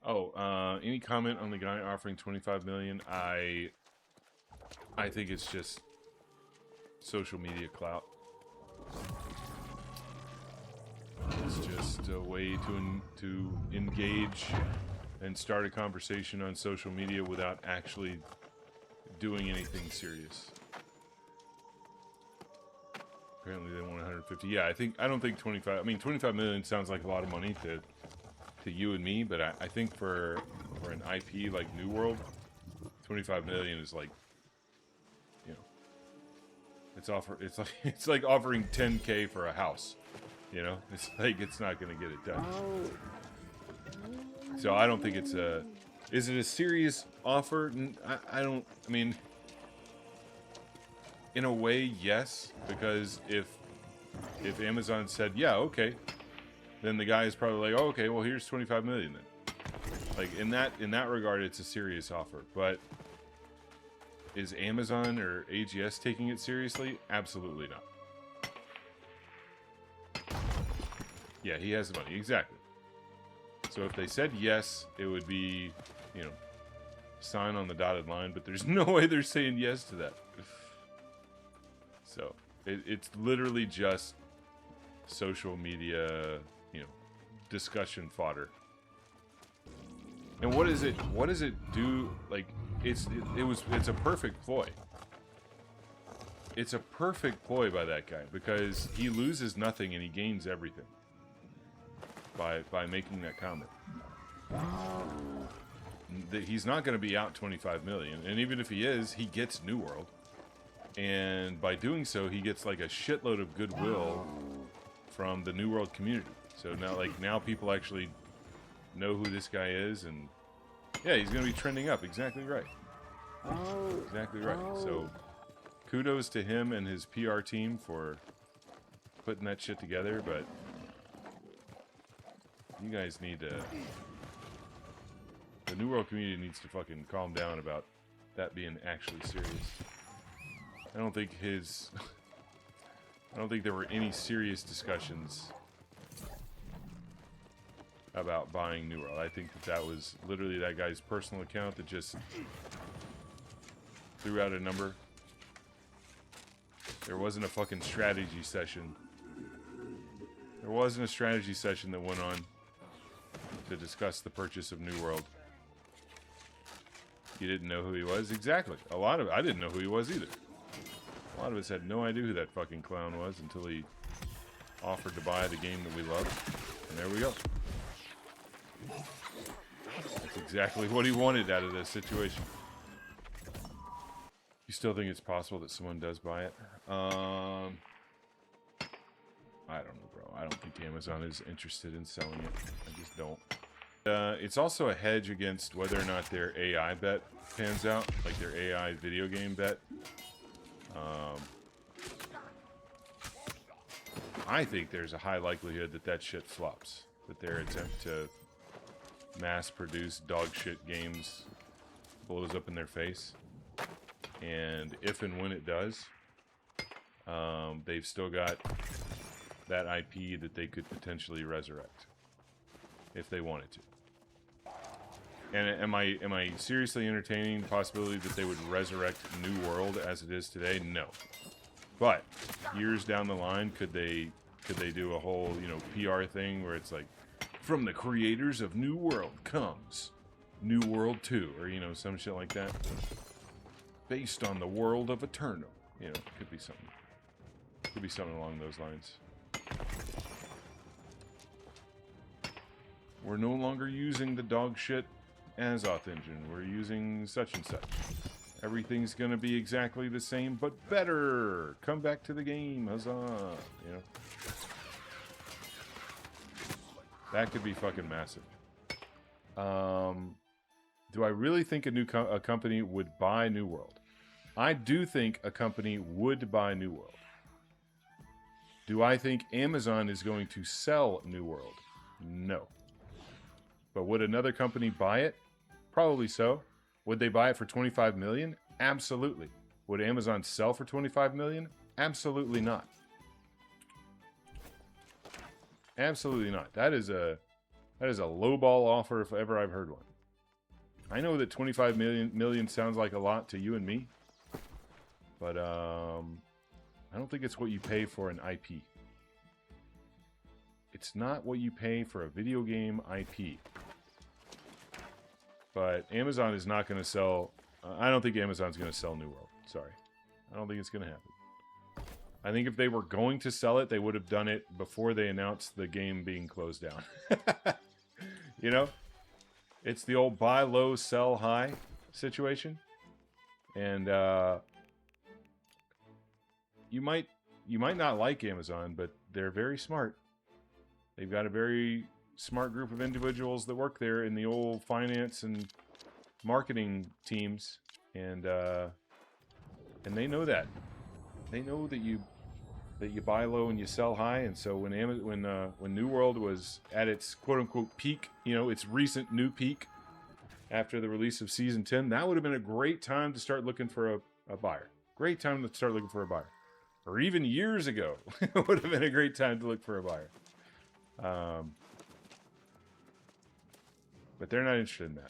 Any comment on the guy offering 25 million? I think it's just social media clout. It's just a way to engage and start a conversation on social media without actually doing anything serious. Apparently they want 150. Yeah, I don't think 25. I mean, 25 million sounds like a lot of money to you and me, but I think for an IP like New World, 25 million is like, you know, it's like offering 10K for a house. You know, it's like it's not going to get it done. So I don't think it's a. Is it a serious offer? I don't. I mean, in a way, yes, because if Amazon said, yeah, okay, then the guy is probably like, oh, okay, well, here's 25 million then. Like in that regard, it's a serious offer. But is Amazon or AGS taking it seriously? Absolutely not. Yeah, he has the money. Exactly. So if they said yes, it would be, you know, sign on the dotted line, but there's no way they're saying yes to that. So it's literally just social media, you know, discussion fodder. And what does it do? Like, it's a perfect ploy. It's a perfect ploy by that guy because he loses nothing and he gains everything by making that comment. He's not going to be out 25 million, and even if he is, he gets New World, and by doing so, he gets like a shitload of goodwill from the New World community. So now people actually know who this guy is, and yeah, he's going to be trending up. Exactly right. Exactly right. So kudos to him and his PR team for putting that shit together, but you guys need to... The New World community needs to fucking calm down about that being actually serious. I don't think there were any serious discussions about buying New World. I think that was literally that guy's personal account that just threw out a number. There wasn't a fucking strategy session. There wasn't a strategy session that went on to discuss the purchase of New World. You didn't know who he was? Exactly. I didn't know who he was either. A lot of us had no idea who that fucking clown was until he offered to buy the game that we love. And there we go. That's exactly what he wanted out of this situation. You still think it's possible that someone does buy it? I don't know, bro. I don't think Amazon is interested in selling it. I just don't. It's also a hedge against whether or not their AI bet pans out, like their AI video game bet. I think there's a high likelihood that shit flops. That their attempt to mass produce dog shit games blows up in their face. And if and when it does, they've still got that IP that they could potentially resurrect if they wanted to. And am I seriously entertaining the possibility that they would resurrect New World as it is today? No. But years down the line, could they do a whole, you know, PR thing where it's like, from the creators of New World comes New World 2, or, you know, some shit like that, based on the world of Eternal. You know, could be something. Could be something along those lines. We're no longer using the dog shit Azoth engine. We're using such and such. Everything's gonna be exactly the same, but better. Come back to the game, huzzah! You know, that could be fucking massive. Do I really think a company would buy New World? I do think a company would buy New World. Do I think Amazon is going to sell New World? No. But would another company buy it? Probably so. Would they buy it for 25 million? Absolutely. Would Amazon sell for 25 million? Absolutely not. Absolutely not. That is a That is a lowball offer if ever I've heard one. I know that 25 million sounds like a lot to you and me, but I don't think it's what you pay for an IP. It's not what you pay for a video game IP. But Amazon is not going to sell... I don't think Amazon's going to sell New World. Sorry. I don't think it's going to happen. I think if they were going to sell it, they would have done it before they announced the game being closed down. You know? It's the old buy low, sell high situation. And you might not like Amazon, but they're very smart. They've got a very smart group of individuals that work there in the old finance and marketing teams, and they know that. They know that you buy low and you sell high, and so when New World was at its quote unquote peak, you know, its recent new peak after the release of Season 10, that would have been a great time to start looking for a buyer. Great time to start looking for a buyer. Or even years ago, it would have been a great time to look for a buyer. But they're not interested in that.